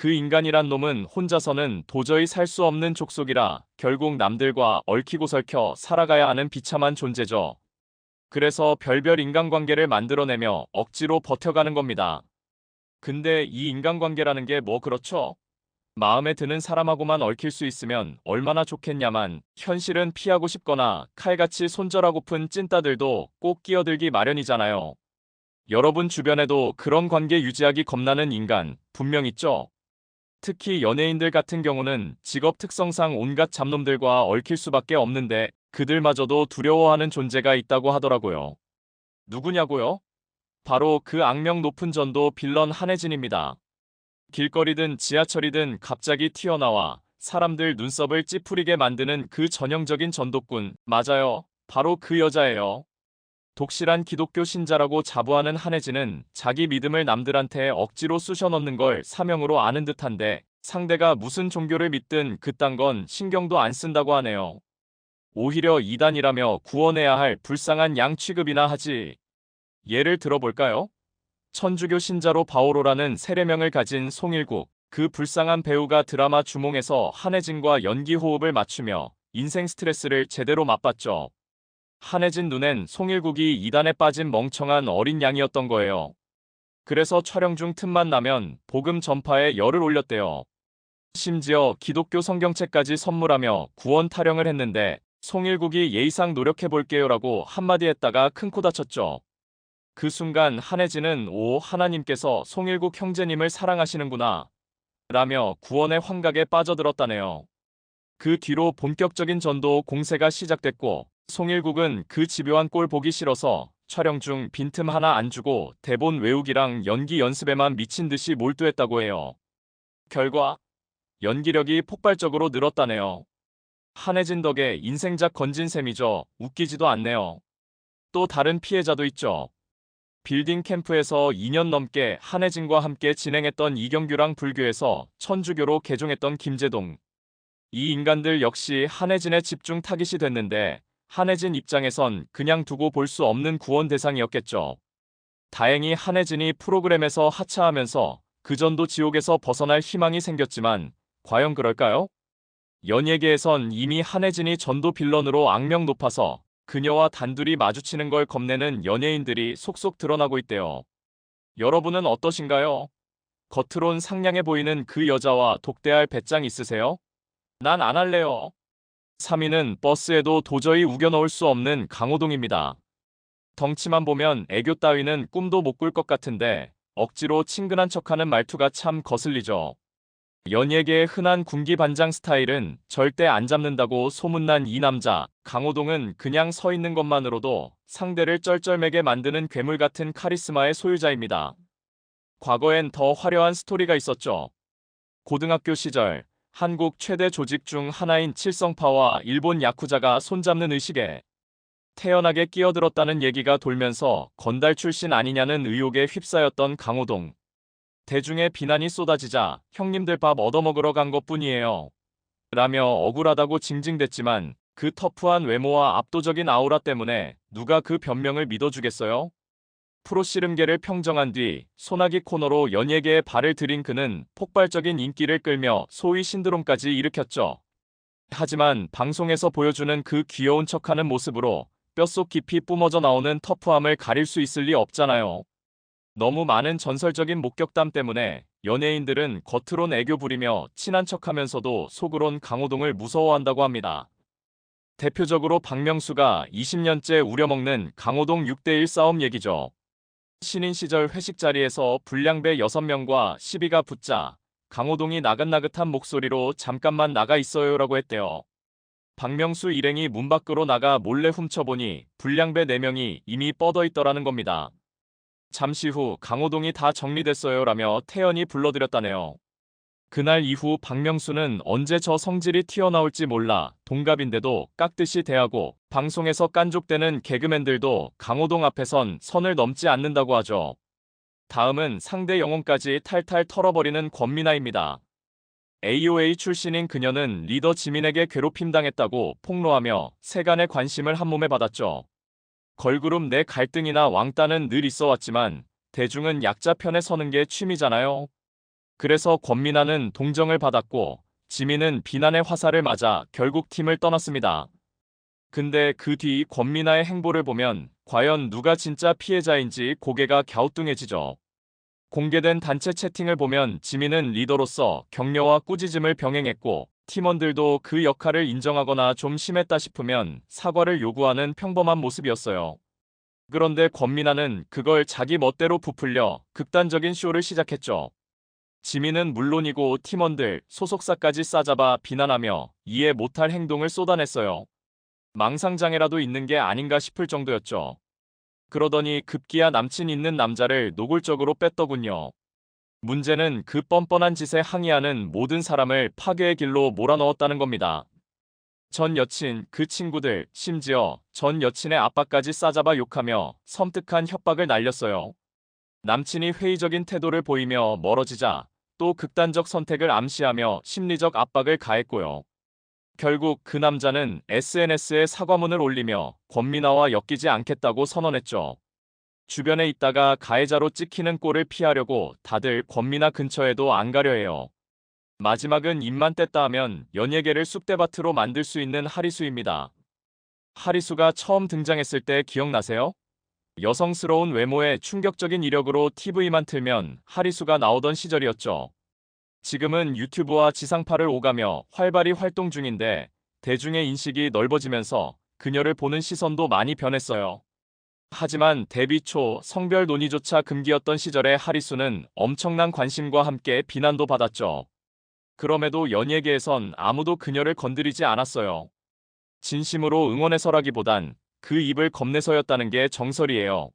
그 인간이란 놈은 혼자서는 도저히 살 수 없는 족속이라 결국 남들과 얽히고 설켜 살아가야 하는 비참한 존재죠. 그래서 별별 인간관계를 만들어내며 억지로 버텨가는 겁니다. 근데 이 인간관계라는 게 뭐 그렇죠? 마음에 드는 사람하고만 얽힐 수 있으면 얼마나 좋겠냐만 현실은 피하고 싶거나 칼같이 손절하고픈 찐따들도 꼭 끼어들기 마련이잖아요. 여러분 주변에도 그런 관계 유지하기 겁나는 인간 분명 있죠? 특히 연예인들 같은 경우는 직업 특성상 온갖 잡놈들과 얽힐 수밖에 없는데 그들마저도 두려워하는 존재가 있다고 하더라고요. 누구냐고요? 바로 그 악명 높은 전도 빌런 한혜진입니다. 길거리든 지하철이든 갑자기 튀어나와 사람들 눈썹을 찌푸리게 만드는 그 전형적인 전도꾼, 맞아요. 바로 그 여자예요. 독실한 기독교 신자라고 자부하는 한혜진은 자기 믿음을 남들한테 억지로 쑤셔넣는 걸 사명으로 아는 듯한데 상대가 무슨 종교를 믿든 그딴 건 신경도 안 쓴다고 하네요. 오히려 이단이라며 구원해야 할 불쌍한 양 취급이나 하지. 예를 들어볼까요? 천주교 신자로 바오로라는 세례명을 가진 송일국, 그 불쌍한 배우가 드라마 주몽에서 한혜진과 연기 호흡을 맞추며 인생 스트레스를 제대로 맛봤죠. 한혜진 눈엔 송일국이 이단에 빠진 멍청한 어린 양이었던 거예요. 그래서 촬영 중 틈만 나면 복음 전파에 열을 올렸대요. 심지어 기독교 성경책까지 선물하며 구원 타령을 했는데 송일국이 예의상 노력해볼게요라고 한마디 했다가 큰 코 다쳤죠. 그 순간 한혜진은 오 하나님께서 송일국 형제님을 사랑하시는구나 라며 구원의 환각에 빠져들었다네요. 그 뒤로 본격적인 전도 공세가 시작됐고 송일국은 그 집요한 꼴 보기 싫어서 촬영 중 빈틈 하나 안 주고 대본 외우기랑 연기 연습에만 미친 듯이 몰두했다고 해요. 결과 연기력이 폭발적으로 늘었다네요. 한혜진 덕에 인생작 건진 셈이죠. 웃기지도 않네요. 또 다른 피해자도 있죠. 빌딩 캠프에서 2년 넘게 한혜진과 함께 진행했던 이경규랑 불교에서 천주교로 개종했던 김재동. 이 인간들 역시 한혜진의 집중 타깃이 됐는데 한혜진 입장에선 그냥 두고 볼 수 없는 구원 대상이었겠죠. 다행히 한혜진이 프로그램에서 하차하면서 그전도 지옥에서 벗어날 희망이 생겼지만 과연 그럴까요? 연예계에선 이미 한혜진이 전도 빌런으로 악명 높아서 그녀와 단둘이 마주치는 걸 겁내는 연예인들이 속속 드러나고 있대요. 여러분은 어떠신가요? 겉으론 상냥해 보이는 그 여자와 독대할 배짱 있으세요? 난 안 할래요. 3위는 버스에도 도저히 우겨 넣을 수 없는 강호동입니다. 덩치만 보면 애교 따위는 꿈도 못 꿀 것 같은데 억지로 친근한 척하는 말투가 참 거슬리죠. 연예계의 흔한 군기반장 스타일은 절대 안 잡는다고 소문난 이 남자, 강호동은 그냥 서 있는 것만으로도 상대를 쩔쩔매게 만드는 괴물 같은 카리스마의 소유자입니다. 과거엔 더 화려한 스토리가 있었죠. 고등학교 시절 한국 최대 조직 중 하나인 칠성파와 일본 야쿠자가 손잡는 의식에 태연하게 끼어들었다는 얘기가 돌면서 건달 출신 아니냐는 의혹에 휩싸였던 강호동. 대중의 비난이 쏟아지자 형님들 밥 얻어먹으러 간 것뿐이에요 라며 억울하다고 징징댔지만 그 터프한 외모와 압도적인 아우라 때문에 누가 그 변명을 믿어주겠어요? 프로 씨름계를 평정한 뒤 소나기 코너로 연예계에 발을 들인 그는 폭발적인 인기를 끌며 소위 신드롬까지 일으켰죠. 하지만 방송에서 보여주는 그 귀여운 척하는 모습으로 뼛속 깊이 뿜어져 나오는 터프함을 가릴 수 있을 리 없잖아요. 너무 많은 전설적인 목격담 때문에 연예인들은 겉으론 애교 부리며 친한 척하면서도 속으론 강호동을 무서워한다고 합니다. 대표적으로 박명수가 20년째 우려먹는 강호동 6대1 싸움 얘기죠. 신인 시절 회식 자리에서 불량배 6명과 시비가 붙자 강호동이 나긋나긋한 목소리로 잠깐만 나가 있어요라고 했대요. 박명수 일행이 문 밖으로 나가 몰래 훔쳐보니 불량배 4명이 이미 뻗어있더라는 겁니다. 잠시 후 강호동이 다 정리됐어요라며 태연이 불러들였다네요. 그날 이후 박명수는 언제 저 성질이 튀어나올지 몰라 동갑인데도 깍듯이 대하고 방송에서 깐족대는 개그맨들도 강호동 앞에선 선을 넘지 않는다고 하죠. 다음은 상대 영혼까지 탈탈 털어버리는 권미나입니다. AOA 출신인 그녀는 리더 지민에게 괴롭힘당했다고 폭로하며 세간의 관심을 한몸에 받았죠. 걸그룹 내 갈등이나 왕따는 늘 있어왔지만 대중은 약자 편에 서는 게 취미잖아요. 그래서 권민아는 동정을 받았고 지민은 비난의 화살을 맞아 결국 팀을 떠났습니다. 근데 그 뒤 권민아의 행보를 보면 과연 누가 진짜 피해자인지 고개가 갸우뚱해지죠. 공개된 단체 채팅을 보면 지민은 리더로서 격려와 꾸짖음을 병행했고 팀원들도 그 역할을 인정하거나 좀 심했다 싶으면 사과를 요구하는 평범한 모습이었어요. 그런데 권민아는 그걸 자기 멋대로 부풀려 극단적인 쇼를 시작했죠. 지민은 물론이고 팀원들, 소속사까지 싸잡아 비난하며 이해 못할 행동을 쏟아냈어요. 망상장애라도 있는 게 아닌가 싶을 정도였죠. 그러더니 급기야 남친 있는 남자를 노골적으로 뺐더군요. 문제는 그 뻔뻔한 짓에 항의하는 모든 사람을 파괴의 길로 몰아넣었다는 겁니다. 전 여친, 그 친구들, 심지어 전 여친의 아빠까지 싸잡아 욕하며 섬뜩한 협박을 날렸어요. 남친이 회의적인 태도를 보이며 멀어지자 또 극단적 선택을 암시하며 심리적 압박을 가했고요. 결국 그 남자는 SNS에 사과문을 올리며 권민아와 엮이지 않겠다고 선언했죠. 주변에 있다가 가해자로 찍히는 꼴을 피하려고 다들 권민아 근처에도 안 가려 해요. 마지막은 입만 뗐다 하면 연예계를 쑥대밭으로 만들 수 있는 하리수입니다. 하리수가 처음 등장했을 때 기억나세요? 여성스러운 외모에 충격적인 이력으로 TV만 틀면 하리수가 나오던 시절이었죠. 지금은 유튜브와 지상파를 오가며 활발히 활동 중인데 대중의 인식이 넓어지면서 그녀를 보는 시선도 많이 변했어요. 하지만 데뷔 초 성별 논의조차 금기였던 시절의 하리수는 엄청난 관심과 함께 비난도 받았죠. 그럼에도 연예계에선 아무도 그녀를 건드리지 않았어요. 진심으로 응원해서라기보단 그 입을 겁내서였다는 게 정설이에요.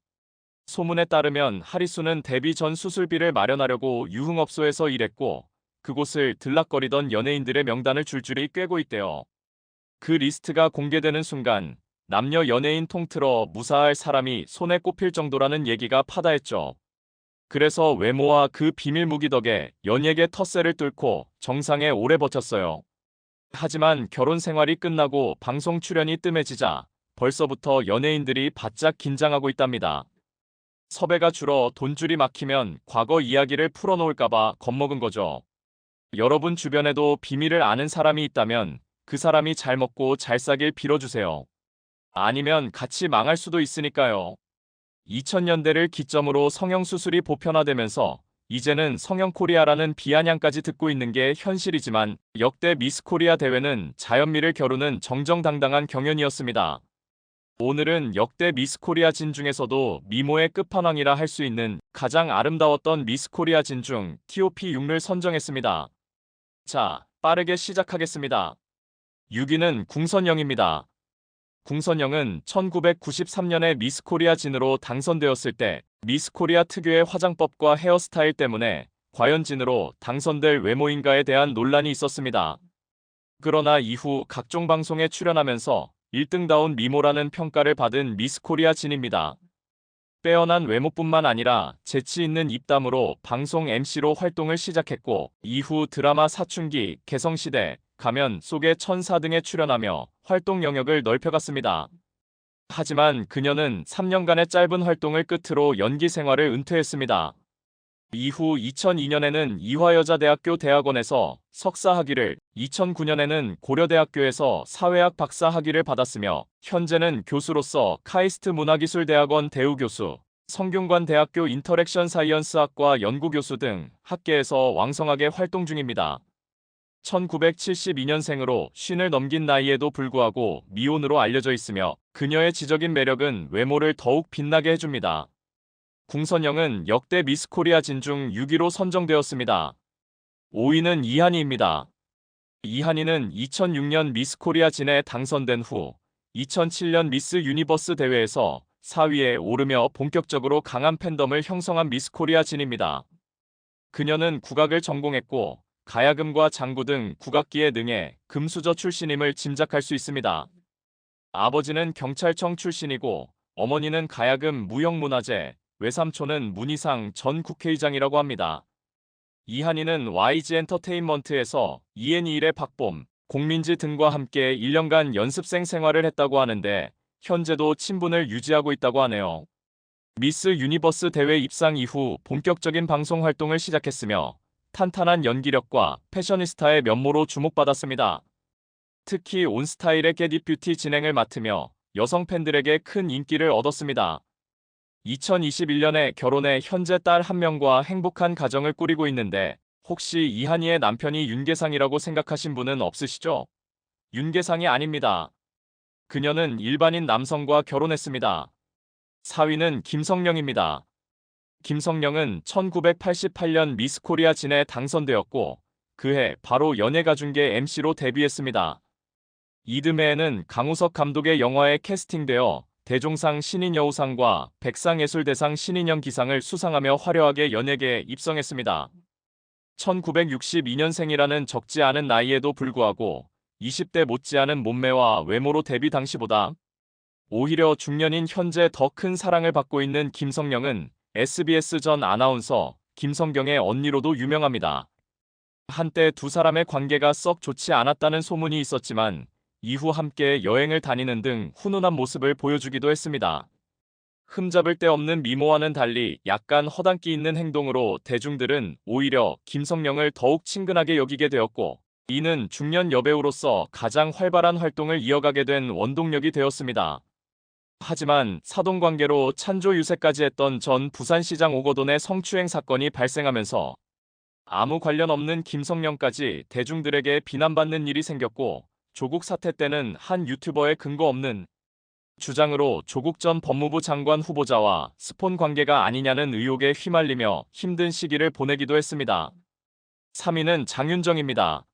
소문에 따르면 하리수는 데뷔 전 수술비를 마련하려고 유흥업소에서 일했고 그곳을 들락거리던 연예인들의 명단을 줄줄이 꿰고 있대요. 그 리스트가 공개되는 순간 남녀 연예인 통틀어 무사할 사람이 손에 꼽힐 정도라는 얘기가 파다했죠. 그래서 외모와 그 비밀 무기 덕에 연예계 텃세를 뚫고 정상에 오래 버텼어요. 하지만 결혼 생활이 끝나고 방송 출연이 뜸해지자 벌써부터 연예인들이 바짝 긴장하고 있답니다. 섭외가 줄어 돈줄이 막히면 과거 이야기를 풀어놓을까봐 겁먹은 거죠. 여러분 주변에도 비밀을 아는 사람이 있다면 그 사람이 잘 먹고 잘 사길 빌어주세요. 아니면 같이 망할 수도 있으니까요. 2000년대를 기점으로 성형수술이 보편화되면서 이제는 성형코리아라는 비아냥까지 듣고 있는 게 현실이지만 역대 미스코리아 대회는 자연미를 겨루는 정정당당한 경연이었습니다. 오늘은 역대 미스코리아 진 중에서도 미모의 끝판왕이라 할 수 있는 가장 아름다웠던 미스코리아 진 중 TOP6를 선정했습니다. 자, 빠르게 시작하겠습니다. 6위는 궁선영입니다. 궁선영은 1993년에 미스코리아 진으로 당선되었을 때 미스코리아 특유의 화장법과 헤어스타일 때문에 과연 진으로 당선될 외모인가에 대한 논란이 있었습니다. 그러나 이후 각종 방송에 출연하면서 1등다운 미모라는 평가를 받은 미스코리아 진입니다. 빼어난 외모뿐만 아니라 재치 있는 입담으로 방송 MC로 활동을 시작했고 이후 드라마 사춘기, 개성시대, 가면 속의 천사 등에 출연하며 활동 영역을 넓혀갔습니다. 하지만 그녀는 3년간의 짧은 활동을 끝으로 연기 생활을 은퇴했습니다. 이후 2002년에는 이화여자대학교 대학원에서 석사 학위를, 2009년에는 고려대학교에서 사회학 박사 학위를 받았으며 현재는 교수로서 카이스트 문화기술대학원 대우교수, 성균관대학교 인터랙션 사이언스학과 연구교수 등 학계에서 왕성하게 활동 중입니다. 1972년생으로 50을 넘긴 나이에도 불구하고 미혼으로 알려져 있으며 그녀의 지적인 매력은 외모를 더욱 빛나게 해줍니다. 궁선영은 역대 미스코리아 진 중 6위로 선정되었습니다. 5위는 이한희입니다. 이한희는 2006년 미스코리아 진에 당선된 후 2007년 미스 유니버스 대회에서 4위에 오르며 본격적으로 강한 팬덤을 형성한 미스코리아 진입니다. 그녀는 국악을 전공했고 가야금과 장구 등 국악기에 능해 금수저 출신임을 짐작할 수 있습니다. 아버지는 경찰청 출신이고 어머니는 가야금 무형문화재, 외삼촌은 문희상 전 국회의장이라고 합니다. 이한희는 YG 엔터테인먼트에서 ENE1의 박봄, 공민지 등과 함께 1년간 연습생 생활을 했다고 하는데 현재도 친분을 유지하고 있다고 하네요. 미스 유니버스 대회 입상 이후 본격적인 방송 활동을 시작했으며 탄탄한 연기력과 패셔니스타의 면모로 주목받았습니다. 특히 온스타일의 게디 뷰티 진행을 맡으며 여성 팬들에게 큰 인기를 얻었습니다. 2021년에 결혼해 현재 딸 1명과 행복한 가정을 꾸리고 있는데 혹시 이한이의 남편이 윤계상이라고 생각하신 분은 없으시죠? 윤계상이 아닙니다. 그녀는 일반인 남성과 결혼했습니다. 4위는 김성령입니다. 김성령은 1988년 미스 코리아 진에 당선되었고 그해 바로 연예가중계 MC로 데뷔했습니다. 이듬해에는 강우석 감독의 영화에 캐스팅되어 대종상 신인여우상과 백상예술대상 신인연기상을 수상하며 화려하게 연예계에 입성했습니다. 1962년생이라는 적지 않은 나이에도 불구하고 20대 못지않은 몸매와 외모로 데뷔 당시보다 오히려 중년인 현재 더 큰 사랑을 받고 있는 김성령은 SBS 전 아나운서 김성경의 언니로도 유명합니다. 한때 두 사람의 관계가 썩 좋지 않았다는 소문이 있었지만 이후 함께 여행을 다니는 등 훈훈한 모습을 보여주기도 했습니다. 흠잡을 데 없는 미모와는 달리 약간 허당기 있는 행동으로 대중들은 오히려 김성령을 더욱 친근하게 여기게 되었고 이는 중년 여배우로서 가장 활발한 활동을 이어가게 된 원동력이 되었습니다. 하지만 사돈관계로 찬조 유세까지 했던 전 부산시장 오거돈의 성추행 사건이 발생하면서 아무 관련 없는 김성령까지 대중들에게 비난받는 일이 생겼고 조국 사태 때는 한 유튜버의 근거 없는 주장으로 조국 전 법무부 장관 후보자와 스폰 관계가 아니냐는 의혹에 휘말리며 힘든 시기를 보내기도 했습니다. 3위는 장윤정입니다.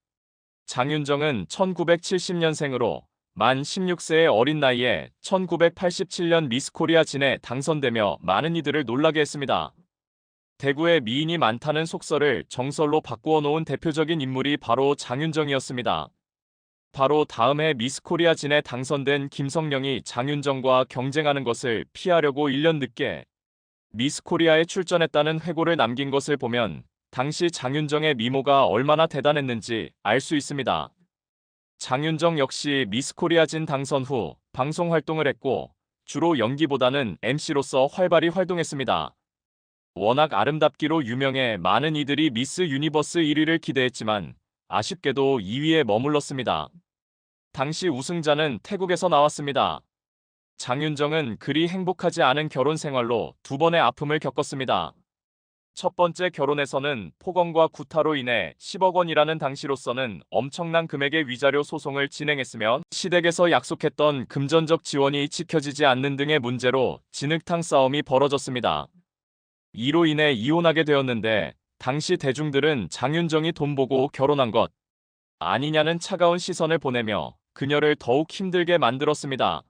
장윤정은 1970년생으로 만 16세의 어린 나이에 1987년 미스 코리아 진에 당선되며 많은 이들을 놀라게 했습니다. 대구에 미인이 많다는 속설을 정설로 바꾸어 놓은 대표적인 인물이 바로 장윤정이었습니다. 바로 다음 해 미스 코리아 진에 당선된 김성령이 장윤정과 경쟁하는 것을 피하려고 1년 늦게 미스 코리아에 출전했다는 회고를 남긴 것을 보면 당시 장윤정의 미모가 얼마나 대단했는지 알 수 있습니다. 장윤정 역시 미스 코리아 진 당선 후 방송 활동을 했고 주로 연기보다는 MC로서 활발히 활동했습니다. 워낙 아름답기로 유명해 많은 이들이 미스 유니버스 1위를 기대했지만 아쉽게도 2위에 머물렀습니다. 당시 우승자는 태국에서 나왔습니다. 장윤정은 그리 행복하지 않은 결혼 생활로 두 번의 아픔을 겪었습니다. 첫 번째 결혼에서는 폭언과 구타로 인해 10억 원이라는 당시로서는 엄청난 금액의 위자료 소송을 진행했으며 시댁에서 약속했던 금전적 지원이 지켜지지 않는 등의 문제로 진흙탕 싸움이 벌어졌습니다. 이로 인해 이혼하게 되었는데 당시 대중들은 장윤정이 돈 보고 결혼한 것 아니냐는 차가운 시선을 보내며 그녀를 더욱 힘들게 만들었습니다.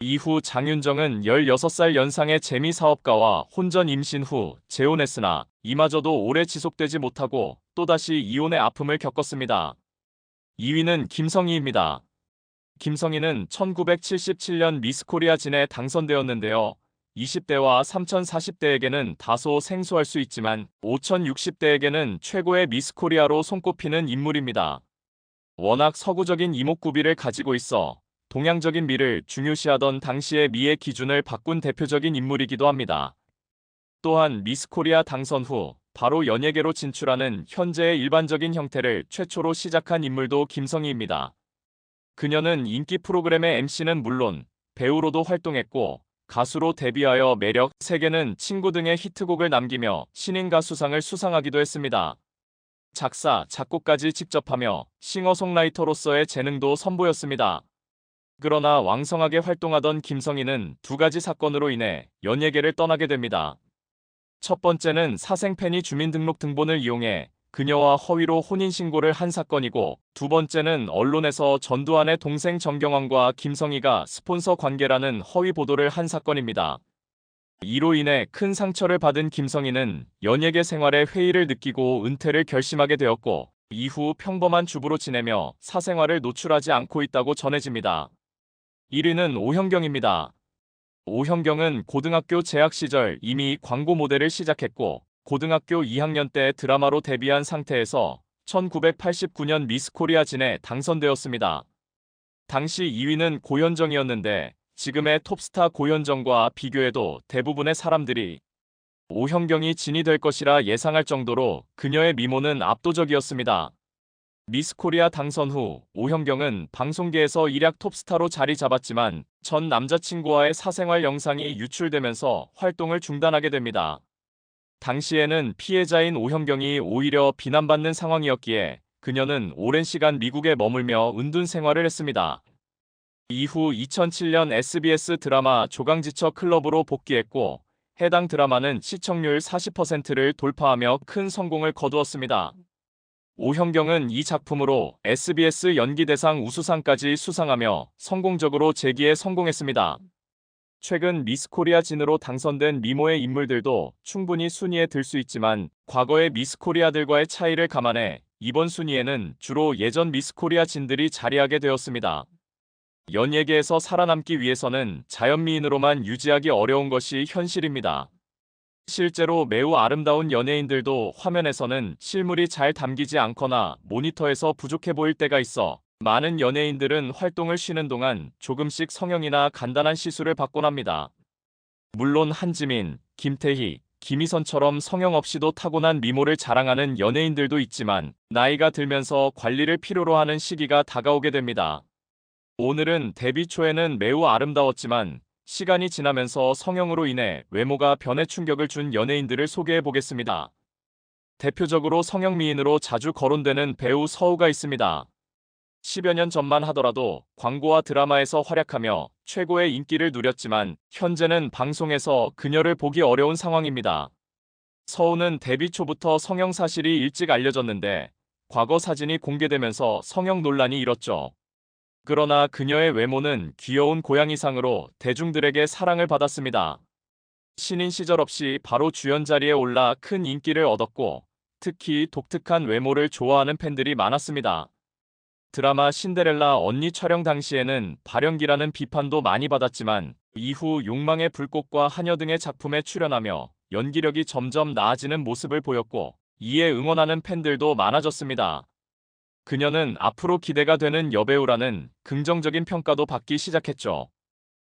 이후 장윤정은 16살 연상의 재미사업가와 혼전 임신 후 재혼했으나 이마저도 오래 지속되지 못하고 또다시 이혼의 아픔을 겪었습니다. 2위는 김성희입니다. 김성희는 1977년 미스 코리아 진에 당선되었는데요. 20대와 3040대에게는 다소 생소할 수 있지만 5060대에게는 최고의 미스 코리아로 손꼽히는 인물입니다. 워낙 서구적인 이목구비를 가지고 있어 동양적인 미를 중요시하던 당시의 미의 기준을 바꾼 대표적인 인물이기도 합니다. 또한 미스 코리아 당선 후 바로 연예계로 진출하는 현재의 일반적인 형태를 최초로 시작한 인물도 김성희입니다. 그녀는 인기 프로그램의 MC는 물론 배우로도 활동했고 가수로 데뷔하여 매력, 세계는 친구 등의 히트곡을 남기며 신인 가수상을 수상하기도 했습니다. 작사, 작곡까지 직접 하며 싱어송라이터로서의 재능도 선보였습니다. 그러나 왕성하게 활동하던 김성희는 두 가지 사건으로 인해 연예계를 떠나게 됩니다. 첫 번째는 사생팬이 주민등록등본을 이용해 그녀와 허위로 혼인신고를 한 사건이고 두 번째는 언론에서 전두환의 동생 정경환과 김성희가 스폰서 관계라는 허위 보도를 한 사건입니다. 이로 인해 큰 상처를 받은 김성희는 연예계 생활에 회의를 느끼고 은퇴를 결심하게 되었고 이후 평범한 주부로 지내며 사생활을 노출하지 않고 있다고 전해집니다. 1위는 오현경입니다. 오현경은 고등학교 재학 시절 이미 광고 모델을 시작했고 고등학교 2학년 때 드라마로 데뷔한 상태에서 1989년 미스 코리아 진에 당선되었습니다. 당시 2위는 고현정이었는데 지금의 톱스타 고현정과 비교해도 대부분의 사람들이 오현경이 진이 될 것이라 예상할 정도로 그녀의 미모는 압도적이었습니다. 미스코리아 당선 후 오현경은 방송계에서 일약 톱스타로 자리 잡았지만 전 남자친구와의 사생활 영상이 유출되면서 활동을 중단하게 됩니다. 당시에는 피해자인 오현경이 오히려 비난받는 상황이었기에 그녀는 오랜 시간 미국에 머물며 은둔 생활을 했습니다. 이후 2007년 SBS 드라마 조강지처 클럽으로 복귀했고 해당 드라마는 시청률 40%를 돌파하며 큰 성공을 거두었습니다. 오현경은 이 작품으로 SBS 연기대상 우수상까지 수상하며 성공적으로 재기에 성공했습니다. 최근 미스코리아 진으로 당선된 미모의 인물들도 충분히 순위에 들 수 있지만 과거의 미스코리아들과의 차이를 감안해 이번 순위에는 주로 예전 미스코리아 진들이 자리하게 되었습니다. 연예계에서 살아남기 위해서는 자연미인으로만 유지하기 어려운 것이 현실입니다. 실제로 매우 아름다운 연예인들도 화면에서는 실물이 잘 담기지 않거나 모니터에서 부족해 보일 때가 있어 많은 연예인들은 활동을 쉬는 동안 조금씩 성형이나 간단한 시술을 받곤 합니다. 물론 한지민, 김태희, 김희선처럼 성형 없이도 타고난 미모를 자랑하는 연예인들도 있지만 나이가 들면서 관리를 필요로 하는 시기가 다가오게 됩니다. 오늘은 데뷔 초에는 매우 아름다웠지만 시간이 지나면서 성형으로 인해 외모가 변해 충격을 준 연예인들을 소개해 보겠습니다. 대표적으로 성형미인으로 자주 거론되는 배우 서우가 있습니다. 10여 년 전만 하더라도 광고와 드라마에서 활약하며 최고의 인기를 누렸지만 현재는 방송에서 그녀를 보기 어려운 상황입니다. 서우는 데뷔 초부터 성형 사실이 일찍 알려졌는데 과거 사진이 공개되면서 성형 논란이 일었죠. 그러나 그녀의 외모는 귀여운 고양이상으로 대중들에게 사랑을 받았습니다. 신인 시절 없이 바로 주연 자리에 올라 큰 인기를 얻었고 특히 독특한 외모를 좋아하는 팬들이 많았습니다. 드라마 신데렐라 언니 촬영 당시에는 발연기라는 비판도 많이 받았지만 이후 욕망의 불꽃과 하녀 등의 작품에 출연하며 연기력이 점점 나아지는 모습을 보였고 이에 응원하는 팬들도 많아졌습니다. 그녀는 앞으로 기대가 되는 여배우라는 긍정적인 평가도 받기 시작했죠.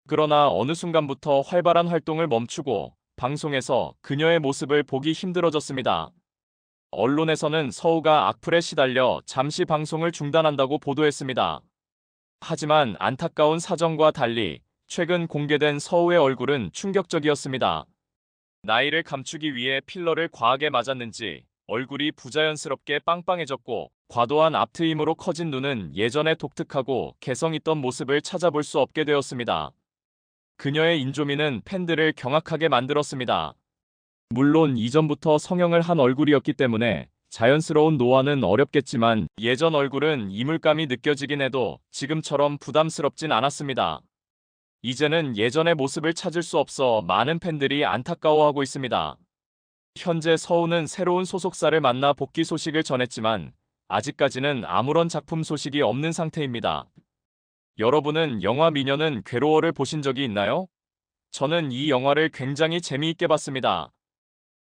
그러나 어느 순간부터 활발한 활동을 멈추고 방송에서 그녀의 모습을 보기 힘들어졌습니다. 언론에서는 서우가 악플에 시달려 잠시 방송을 중단한다고 보도했습니다. 하지만 안타까운 사정과 달리 최근 공개된 서우의 얼굴은 충격적이었습니다. 나이를 감추기 위해 필러를 과하게 맞았는지 얼굴이 부자연스럽게 빵빵해졌고 과도한 앞트임으로 커진 눈은 예전에 독특하고 개성있던 모습을 찾아볼 수 없게 되었습니다. 그녀의 인조미는 팬들을 경악하게 만들었습니다. 물론 이전부터 성형을 한 얼굴이었기 때문에 자연스러운 노화는 어렵겠지만 예전 얼굴은 이물감이 느껴지긴 해도 지금처럼 부담스럽진 않았습니다. 이제는 예전의 모습을 찾을 수 없어 많은 팬들이 안타까워하고 있습니다. 현재 서우는 새로운 소속사를 만나 복귀 소식을 전했지만 아직까지는 아무런 작품 소식이 없는 상태입니다. 여러분은 영화 미녀는 괴로워를 보신 적이 있나요? 저는 이 영화를 굉장히 재미있게 봤습니다.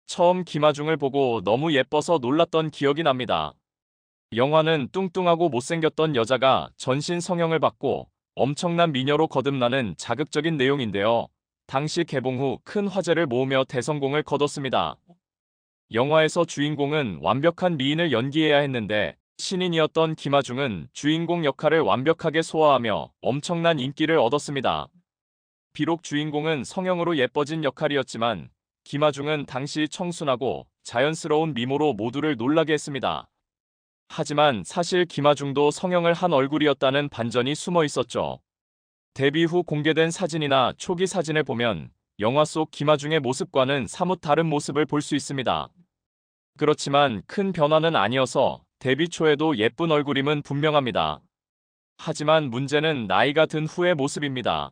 처음 김하중을 보고 너무 예뻐서 놀랐던 기억이 납니다. 영화는 뚱뚱하고 못생겼던 여자가 전신 성형을 받고 엄청난 미녀로 거듭나는 자극적인 내용인데요. 당시 개봉 후 큰 화제를 모으며 대성공을 거뒀습니다. 영화에서 주인공은 완벽한 미인을 연기해야 했는데 신인이었던 김하중은 주인공 역할을 완벽하게 소화하며 엄청난 인기를 얻었습니다. 비록 주인공은 성형으로 예뻐진 역할이었지만 김하중은 당시 청순하고 자연스러운 미모로 모두를 놀라게 했습니다. 하지만 사실 김하중도 성형을 한 얼굴이었다는 반전이 숨어 있었죠. 데뷔 후 공개된 사진이나 초기 사진을 보면 영화 속 김하중의 모습과는 사뭇 다른 모습을 볼 수 있습니다. 그렇지만 큰 변화는 아니어서 데뷔 초에도 예쁜 얼굴임은 분명합니다. 하지만 문제는 나이가 든 후의 모습입니다.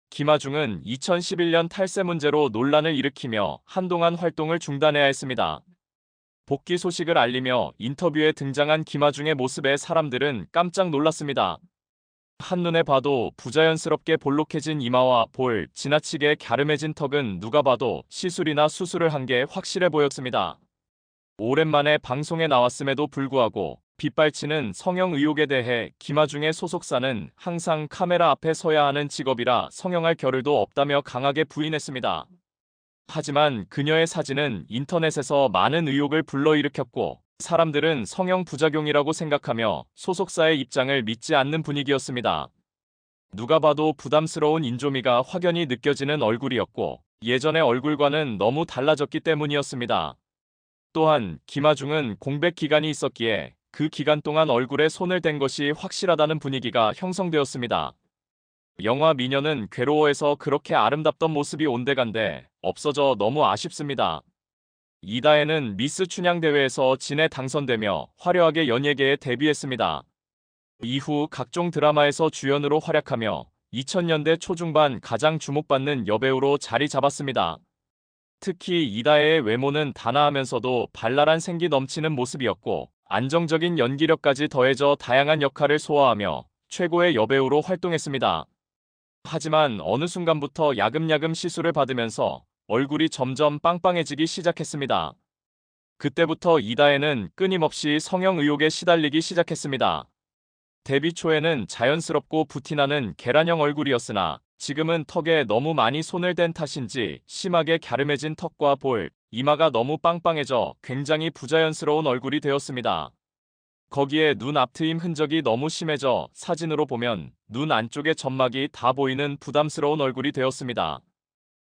김하중은 2011년 탈세 문제로 논란을 일으키며 한동안 활동을 중단해야 했습니다. 복귀 소식을 알리며 인터뷰에 등장한 김하중의 모습에 사람들은 깜짝 놀랐습니다. 한눈에 봐도 부자연스럽게 볼록해진 이마와 볼, 지나치게 갸름해진 턱은 누가 봐도 시술이나 수술을 한 게 확실해 보였습니다. 오랜만에 방송에 나왔음에도 불구하고 빗발치는 성형 의혹에 대해 김하중의 소속사는 항상 카메라 앞에 서야 하는 직업이라 성형할 겨를도 없다며 강하게 부인했습니다. 하지만 그녀의 사진은 인터넷에서 많은 의혹을 불러일으켰고 사람들은 성형 부작용이라고 생각하며 소속사의 입장을 믿지 않는 분위기였습니다. 누가 봐도 부담스러운 인조미가 확연히 느껴지는 얼굴이었고 예전의 얼굴과는 너무 달라졌기 때문이었습니다. 또한 김아중은 공백 기간이 있었기에 그 기간 동안 얼굴에 손을 댄 것이 확실하다는 분위기가 형성되었습니다. 영화 미녀는 괴로워해서 그렇게 아름답던 모습이 온데간데 없어져 너무 아쉽습니다. 이다혜는 미스 춘향 대회에서 진에 당선되며 화려하게 연예계에 데뷔했습니다. 이후 각종 드라마에서 주연으로 활약하며 2000년대 초중반 가장 주목받는 여배우로 자리 잡았습니다. 특히 이다혜의 외모는 단아하면서도 발랄한 생기 넘치는 모습이었고 안정적인 연기력까지 더해져 다양한 역할을 소화하며 최고의 여배우로 활동했습니다. 하지만 어느 순간부터 야금야금 시술을 받으면서 얼굴이 점점 빵빵해지기 시작했습니다. 그때부터 이다혜는 끊임없이 성형 의혹에 시달리기 시작했습니다. 데뷔 초에는 자연스럽고 부티나는 계란형 얼굴이었으나 지금은 턱에 너무 많이 손을 댄 탓인지 심하게 갸름해진 턱과 볼, 이마가 너무 빵빵해져 굉장히 부자연스러운 얼굴이 되었습니다. 거기에 눈 앞트임 흔적이 너무 심해져 사진으로 보면 눈 안쪽의 점막이 다 보이는 부담스러운 얼굴이 되었습니다.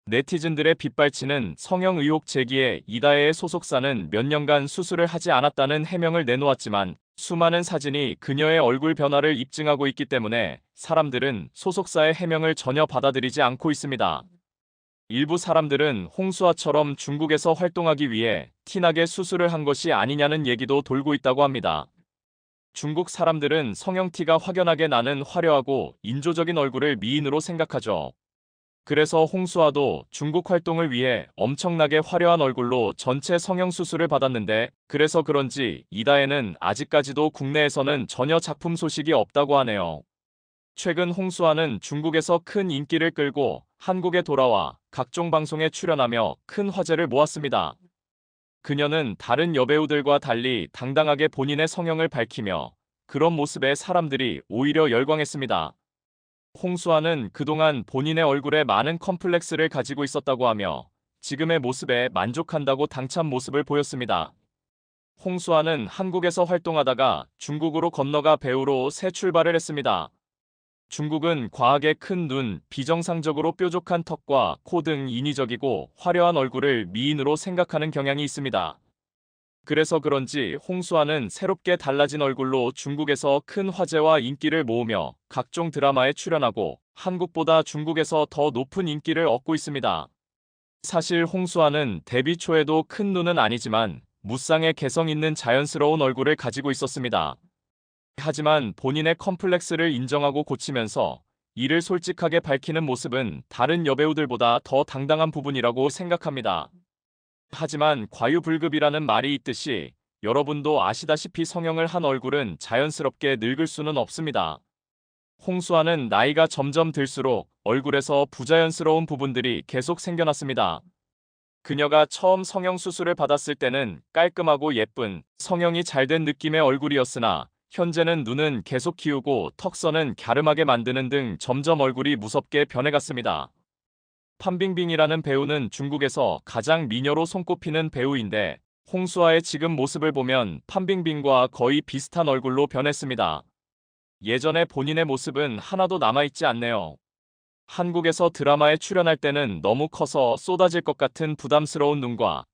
네티즌들의 빗발치는 성형 의혹 제기에 이다혜의 소속사는 몇 년간 수술을 하지 않았다는 해명을 내놓았지만 수많은 사진이 그녀의 얼굴 변화를 입증하고 있기 때문에 사람들은 소속사의 해명을 전혀 받아들이지 않고 있습니다. 일부 사람들은 홍수아처럼 중국에서 활동하기 위해 티나게 수술을 한 것이 아니냐는 얘기도 돌고 있다고 합니다. 중국 사람들은 성형티가 확연하게 나는 화려하고 인조적인 얼굴을 미인으로 생각하죠. 그래서 홍수아도 중국 활동을 위해 엄청나게 화려한 얼굴로 전체 성형 수술을 받았는데 그래서 그런지 이다혜는 아직까지도 국내에서는 전혀 작품 소식이 없다고 하네요. 최근 홍수아는 중국에서 큰 인기를 끌고 한국에 돌아와 각종 방송에 출연하며 큰 화제를 모았습니다. 그녀는 다른 여배우들과 달리 당당하게 본인의 성형을 밝히며 그런 모습에 사람들이 오히려 열광했습니다. 홍수아는 그동안 본인의 얼굴에 많은 컴플렉스를 가지고 있었다고 하며 지금의 모습에 만족한다고 당찬 모습을 보였습니다. 홍수아는 한국에서 활동하다가 중국으로 건너가 배우로 새 출발을 했습니다. 중국은 과하게 큰 눈, 비정상적으로 뾰족한 턱과 코 등 인위적이고 화려한 얼굴을 미인으로 생각하는 경향이 있습니다. 그래서 그런지 홍수아는 새롭게 달라진 얼굴로 중국에서 큰 화제와 인기를 모으며 각종 드라마에 출연하고 한국보다 중국에서 더 높은 인기를 얻고 있습니다. 사실 홍수아는 데뷔 초에도 큰 눈은 아니지만 무쌍의 개성 있는 자연스러운 얼굴을 가지고 있었습니다. 하지만 본인의 컴플렉스를 인정하고 고치면서 이를 솔직하게 밝히는 모습은 다른 여배우들보다 더 당당한 부분이라고 생각합니다. 하지만 과유불급이라는 말이 있듯이 여러분도 아시다시피 성형을 한 얼굴은 자연스럽게 늙을 수는 없습니다. 홍수아는 나이가 점점 들수록 얼굴에서 부자연스러운 부분들이 계속 생겨났습니다. 그녀가 처음 성형 수술을 받았을 때는 깔끔하고 예쁜 성형이 잘 된 느낌의 얼굴이었으나 현재는 눈은 계속 키우고 턱선은 갸름하게 만드는 등 점점 얼굴이 무섭게 변해갔습니다. 판빙빙이라는 배우는 중국에서 가장 미녀로 손꼽히는 배우인데 홍수아의 지금 모습을 보면 판빙빙과 거의 비슷한 얼굴로 변했습니다. 예전에 본인의 모습은 하나도 남아있지 않네요. 한국에서 드라마에 출연할 때는 너무 커서 쏟아질 것 같은 부담스러운 눈과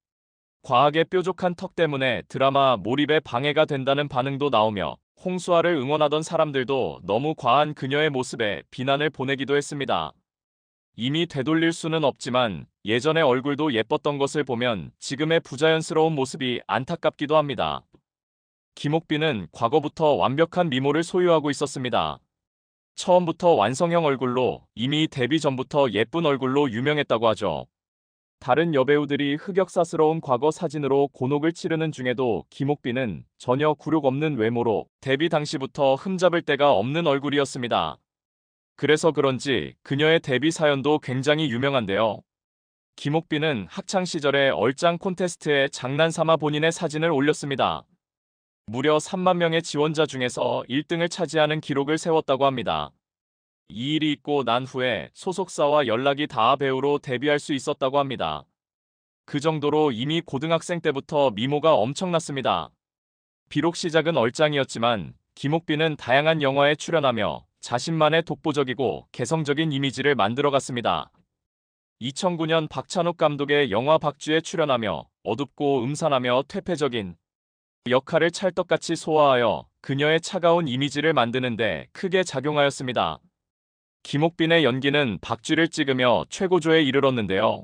과하게 뾰족한 턱 때문에 드라마 몰입에 방해가 된다는 반응도 나오며 홍수아를 응원하던 사람들도 너무 과한 그녀의 모습에 비난을 보내기도 했습니다. 이미 되돌릴 수는 없지만 예전의 얼굴도 예뻤던 것을 보면 지금의 부자연스러운 모습이 안타깝기도 합니다. 김옥빈은 과거부터 완벽한 미모를 소유하고 있었습니다. 처음부터 완성형 얼굴로 이미 데뷔 전부터 예쁜 얼굴로 유명했다고 하죠. 다른 여배우들이 흑역사스러운 과거 사진으로 곤혹을 치르는 중에도 김옥빈은 전혀 굴욕 없는 외모로 데뷔 당시부터 흠잡을 데가 없는 얼굴이었습니다. 그래서 그런지 그녀의 데뷔 사연도 굉장히 유명한데요. 김옥빈은 학창시절에 얼짱 콘테스트에 장난삼아 본인의 사진을 올렸습니다. 무려 3만 명의 지원자 중에서 1등을 차지하는 기록을 세웠다고 합니다. 이 일이 있고 난 후에 소속사와 연락이 닿아 배우로 데뷔할 수 있었다고 합니다. 그 정도로 이미 고등학생 때부터 미모가 엄청났습니다. 비록 시작은 얼짱이었지만 김옥빈은 다양한 영화에 출연하며 자신만의 독보적이고 개성적인 이미지를 만들어갔습니다. 2009년 박찬욱 감독의 영화 박쥐에 출연하며 어둡고 음산하며 퇴폐적인 역할을 찰떡같이 소화하여 그녀의 차가운 이미지를 만드는 데 크게 작용하였습니다. 김옥빈의 연기는 박쥐를 찍으며 최고조에 이르렀는데요.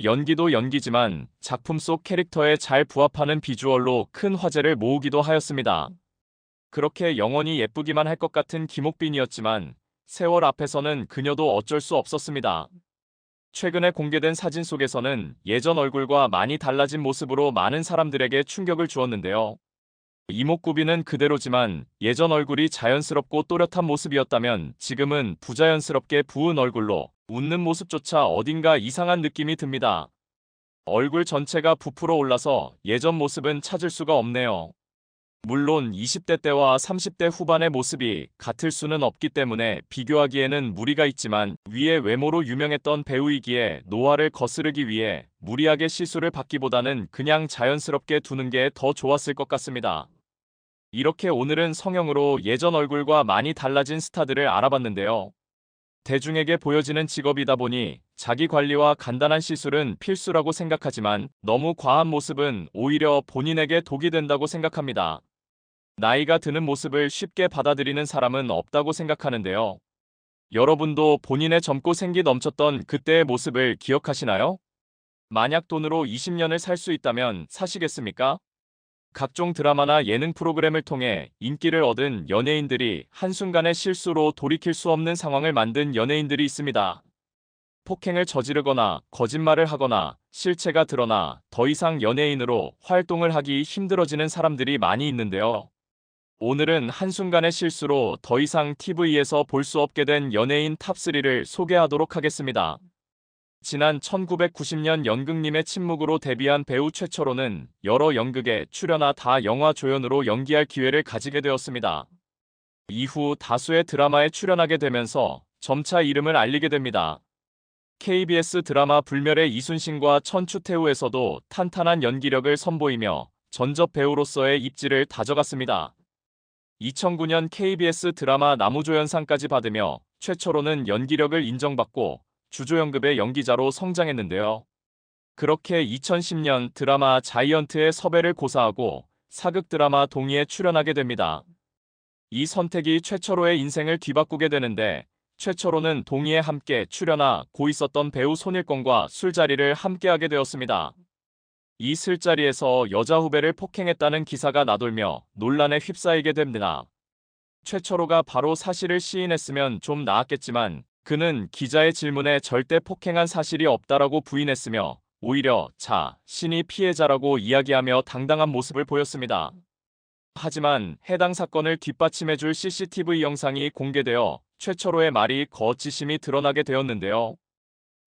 연기도 연기지만 작품 속 캐릭터에 잘 부합하는 비주얼로 큰 화제를 모으기도 하였습니다. 그렇게 영원히 예쁘기만 할 것 같은 김옥빈이었지만 세월 앞에서는 그녀도 어쩔 수 없었습니다. 최근에 공개된 사진 속에서는 예전 얼굴과 많이 달라진 모습으로 많은 사람들에게 충격을 주었는데요. 이목구비는 그대로지만 예전 얼굴이 자연스럽고 또렷한 모습이었다면 지금은 부자연스럽게 부은 얼굴로 웃는 모습조차 어딘가 이상한 느낌이 듭니다. 얼굴 전체가 부풀어 올라서 예전 모습은 찾을 수가 없네요. 물론 20대 때와 30대 후반의 모습이 같을 수는 없기 때문에 비교하기에는 무리가 있지만 위의 외모로 유명했던 배우이기에 노화를 거스르기 위해 무리하게 시술을 받기보다는 그냥 자연스럽게 두는 게 더 좋았을 것 같습니다. 이렇게 오늘은 성형으로 예전 얼굴과 많이 달라진 스타들을 알아봤는데요. 대중에게 보여지는 직업이다 보니 자기 관리와 간단한 시술은 필수라고 생각하지만 너무 과한 모습은 오히려 본인에게 독이 된다고 생각합니다. 나이가 드는 모습을 쉽게 받아들이는 사람은 없다고 생각하는데요. 여러분도 본인의 젊고 생기 넘쳤던 그때의 모습을 기억하시나요? 만약 돈으로 20년을 살 수 있다면 사시겠습니까? 각종 드라마나 예능 프로그램을 통해 인기를 얻은 연예인들이 한순간의 실수로 돌이킬 수 없는 상황을 만든 연예인들이 있습니다. 폭행을 저지르거나 거짓말을 하거나 실체가 드러나 더 이상 연예인으로 활동을 하기 힘들어지는 사람들이 많이 있는데요. 오늘은 한순간의 실수로 더 이상 TV에서 볼 수 없게 된 연예인 탑3를 소개하도록 하겠습니다. 지난 1990년 연극님의 침묵으로 데뷔한 배우 최철호는 여러 연극에 출연하 다 영화 조연으로 연기할 기회를 가지게 되었습니다. 이후 다수의 드라마에 출연하게 되면서 점차 이름을 알리게 됩니다. KBS 드라마 불멸의 이순신과 천추태후에서도 탄탄한 연기력을 선보이며 전접 배우로서의 입지를 다져갔습니다. 2009년 KBS 드라마 나무조연상까지 받으며 최철호는 연기력을 인정받고 주조연급의 연기자로 성장했는데요. 그렇게 2010년 드라마 자이언트의 섭외를 고사하고 사극 드라마 동의에 출연하게 됩니다. 이 선택이 최철호의 인생을 뒤바꾸게 되는데 최철호는 동의에 함께 출연하 고 있었던 배우 손일권과 술자리를 함께하게 되었습니다. 이 술자리에서 여자 후배를 폭행했다는 기사가 나돌며 논란에 휩싸이게 됩니다. 최철호가 바로 사실을 시인했으면 좀 나았겠지만 그는 기자의 질문에 절대 폭행한 사실이 없다라고 부인했으며 오히려 자신이 피해자라고 이야기하며 당당한 모습을 보였습니다. 하지만 해당 사건을 뒷받침해줄 CCTV 영상이 공개되어 최철호의 말이 거짓임이 드러나게 되었는데요.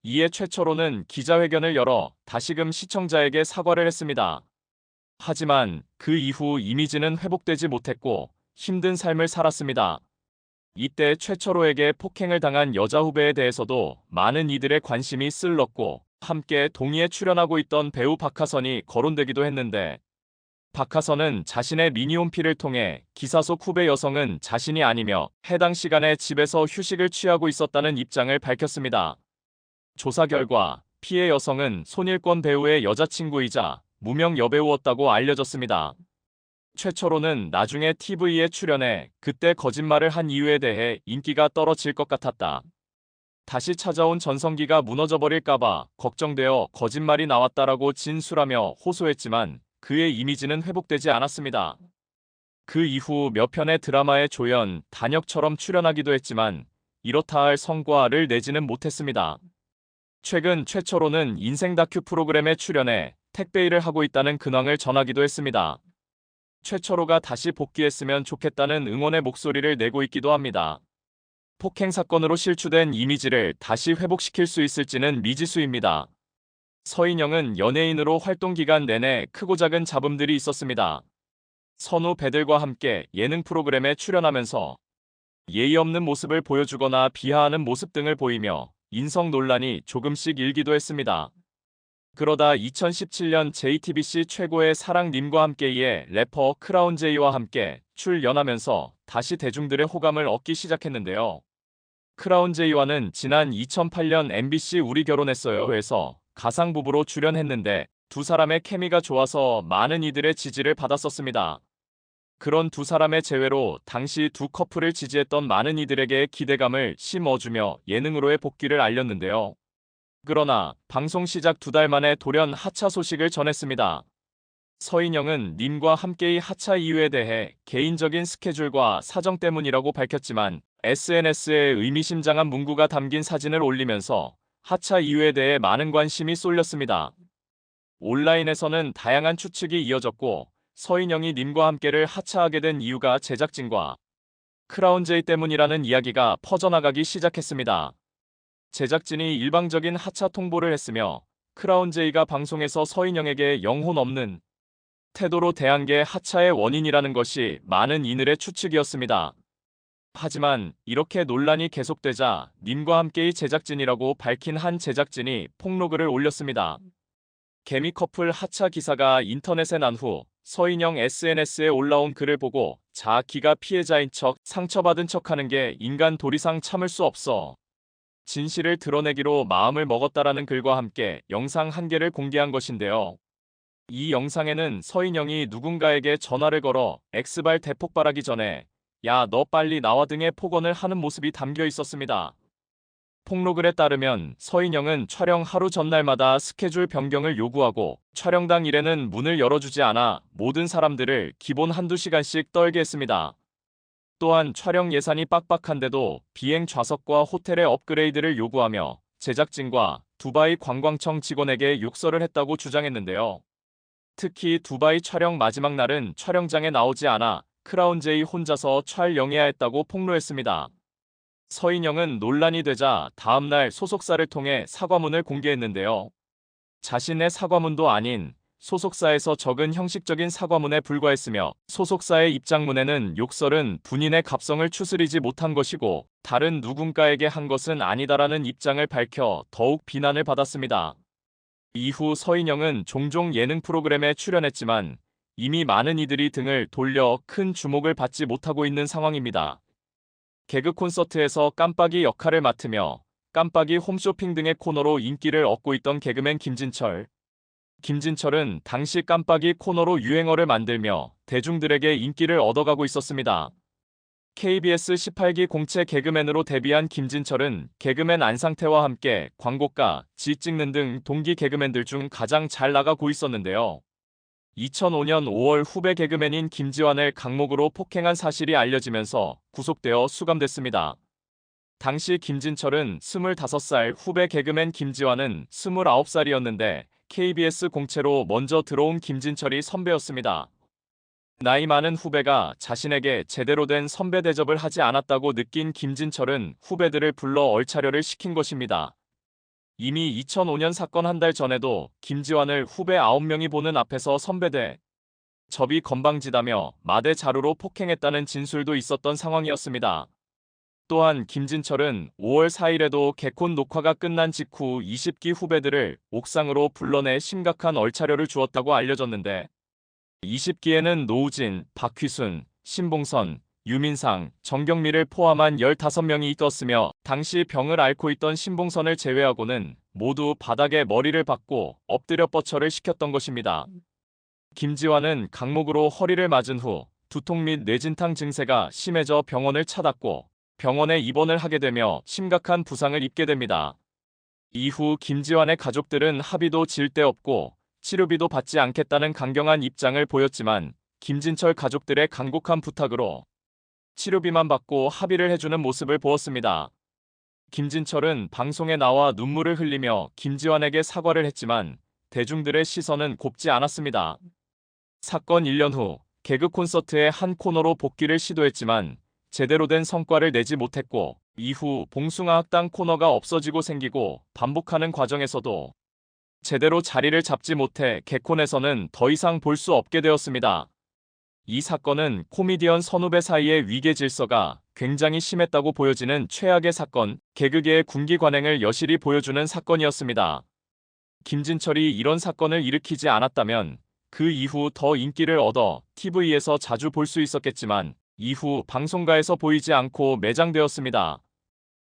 이에 최철호는 기자회견을 열어 다시금 시청자에게 사과를 했습니다. 하지만 그 이후 이미지는 회복되지 못했고 힘든 삶을 살았습니다. 이때 최철호에게 폭행을 당한 여자 후배에 대해서도 많은 이들의 관심이 쏠렸고 함께 동의에 출연하고 있던 배우 박하선이 거론되기도 했는데 박하선은 자신의 미니홈피를 통해 기사 속 후배 여성은 자신이 아니며 해당 시간에 집에서 휴식을 취하고 있었다는 입장을 밝혔습니다. 조사 결과 피해 여성은 손일권 배우의 여자친구이자 무명 여배우였다고 알려졌습니다. 최철호는 나중에 TV에 출연해 그때 거짓말을 한 이유에 대해 인기가 떨어질 것 같았다. 다시 찾아온 전성기가 무너져버릴까봐 걱정되어 거짓말이 나왔다라고 진술하며 호소했지만 그의 이미지는 회복되지 않았습니다. 그 이후 몇 편의 드라마에 조연, 단역처럼 출연하기도 했지만 이렇다 할 성과를 내지는 못했습니다. 최근 최철호는 인생 다큐 프로그램에 출연해 택배 일을 하고 있다는 근황을 전하기도 했습니다. 최철호가 다시 복귀했으면 좋겠다는 응원의 목소리를 내고 있기도 합니다. 폭행 사건으로 실추된 이미지를 다시 회복시킬 수 있을지는 미지수입니다. 서인영은 연예인으로 활동 기간 내내 크고 작은 잡음들이 있었습니다. 선후 배들과 함께 예능 프로그램에 출연하면서 예의 없는 모습을 보여주거나 비하하는 모습 등을 보이며 인성 논란이 조금씩 일기도 했습니다. 그러다 2017년 JTBC 최고의 사랑님과 함께의 래퍼 크라운제이와 함께 출연하면서 다시 대중들의 호감을 얻기 시작했는데요. 크라운제이와는 지난 2008년 MBC 우리 결혼했어요에서 가상부부로 출연했는데 두 사람의 케미가 좋아서 많은 이들의 지지를 받았었습니다. 그런 두 사람의 재회로 당시 두 커플을 지지했던 많은 이들에게 기대감을 심어주며 예능으로의 복귀를 알렸는데요. 그러나 방송 시작 두 달 만에 돌연 하차 소식을 전했습니다. 서인영은 님과 함께의 하차 이유에 대해 개인적인 스케줄과 사정 때문이라고 밝혔지만 SNS에 의미심장한 문구가 담긴 사진을 올리면서 하차 이유에 대해 많은 관심이 쏠렸습니다. 온라인에서는 다양한 추측이 이어졌고 서인영이 님과 함께를 하차하게 된 이유가 제작진과 크라운제이 때문이라는 이야기가 퍼져나가기 시작했습니다. 제작진이 일방적인 하차 통보를 했으며 크라운제이가 방송에서 서인영에게 영혼 없는 태도로 대한 게 하차의 원인이라는 것이 많은 이들의 추측이었습니다. 하지만 이렇게 논란이 계속되자 님과 함께의 제작진이라고 밝힌 한 제작진이 폭로글을 올렸습니다. 개미 커플 하차 기사가 인터넷에 난 후 서인영 SNS에 올라온 글을 보고 자기가 피해자인 척 상처받은 척하는 게 인간 도리상 참을 수 없어. 진실을 드러내기로 마음을 먹었다라는 글과 함께 영상 한 개를 공개한 것인데요. 이 영상에는 서인영이 누군가에게 전화를 걸어 X발 대폭발하기 전에 야, 너 빨리 나와 등의 폭언을 하는 모습이 담겨 있었습니다. 폭로글에 따르면 서인영은 촬영 하루 전날마다 스케줄 변경을 요구하고 촬영 당일에는 문을 열어주지 않아 모든 사람들을 기본 한두 시간씩 떨게 했습니다. 또한 촬영 예산이 빡빡한데도 비행 좌석과 호텔의 업그레이드를 요구하며 제작진과 두바이 관광청 직원에게 욕설을 했다고 주장했는데요. 특히 두바이 촬영 마지막 날은 촬영장에 나오지 않아 크라운제이 혼자서 촬영해야 했다고 폭로했습니다. 서인영은 논란이 되자 다음날 소속사를 통해 사과문을 공개했는데요. 자신의 사과문도 아닌 소속사에서 적은 형식적인 사과문에 불과했으며 소속사의 입장문에는 욕설은 본인의 갑성을 추스리지 못한 것이고 다른 누군가에게 한 것은 아니다라는 입장을 밝혀 더욱 비난을 받았습니다. 이후 서인영은 종종 예능 프로그램에 출연했지만 이미 많은 이들이 등을 돌려 큰 주목을 받지 못하고 있는 상황입니다. 개그 콘서트에서 깜빡이 역할을 맡으며 깜빡이 홈쇼핑 등의 코너로 인기를 얻고 있던 개그맨 김진철. 김진철은 당시 깜빡이 코너로 유행어를 만들며 대중들에게 인기를 얻어가고 있었습니다. KBS 18기 공채 개그맨으로 데뷔한 김진철은 개그맨 안상태와 함께 광고가, 지 찍는 등 동기 개그맨들 중 가장 잘 나가고 있었는데요. 2005년 5월 후배 개그맨인 김지환을 강목으로 폭행한 사실이 알려지면서 구속되어 수감됐습니다. 당시 김진철은 25살, 후배 개그맨 김지환은 29살이었는데 KBS 공채로 먼저 들어온 김진철이 선배였습니다. 나이 많은 후배가 자신에게 제대로 된 선배 대접을 하지 않았다고 느낀 김진철은 후배들을 불러 얼차려를 시킨 것입니다. 이미 2005년 사건 한 달 전에도 김지환을 후배 9명이 보는 앞에서 선배대 접이 건방지다며 마대 자루로 폭행했다는 진술도 있었던 상황이었습니다. 또한 김진철은 5월 4일에도 개콘 녹화가 끝난 직후 20기 후배들을 옥상으로 불러내 심각한 얼차려를 주었다고 알려졌는데 20기에는 노우진, 박휘순, 신봉선, 유민상, 정경미를 포함한 15명이 있었으며 당시 병을 앓고 있던 신봉선을 제외하고는 모두 바닥에 머리를 박고 엎드려 뻗쳐를 시켰던 것입니다. 김지환은 강목으로 허리를 맞은 후 두통 및 뇌진탕 증세가 심해져 병원을 찾았고 병원에 입원을 하게 되며 심각한 부상을 입게 됩니다. 이후 김지환의 가족들은 합의도 질 데 없고 치료비도 받지 않겠다는 강경한 입장을 보였지만 김진철 가족들의 간곡한 부탁으로 치료비만 받고 합의를 해주는 모습을 보였습니다. 김진철은 방송에 나와 눈물을 흘리며 김지환에게 사과를 했지만 대중들의 시선은 곱지 않았습니다. 사건 1년 후 개그 콘서트의 한 코너로 복귀를 시도했지만 제대로 된 성과를 내지 못했고 이후 봉숭아학당 코너가 없어지고 생기고 반복하는 과정에서도 제대로 자리를 잡지 못해 개콘에서는 더 이상 볼 수 없게 되었습니다. 이 사건은 코미디언 선후배 사이의 위계 질서가 굉장히 심했다고 보여지는 최악의 사건, 개그계의 군기관행을 여실히 보여주는 사건이었습니다. 김진철이 이런 사건을 일으키지 않았다면 그 이후 더 인기를 얻어 TV에서 자주 볼 수 있었겠지만 이후 방송가에서 보이지 않고 매장되었습니다.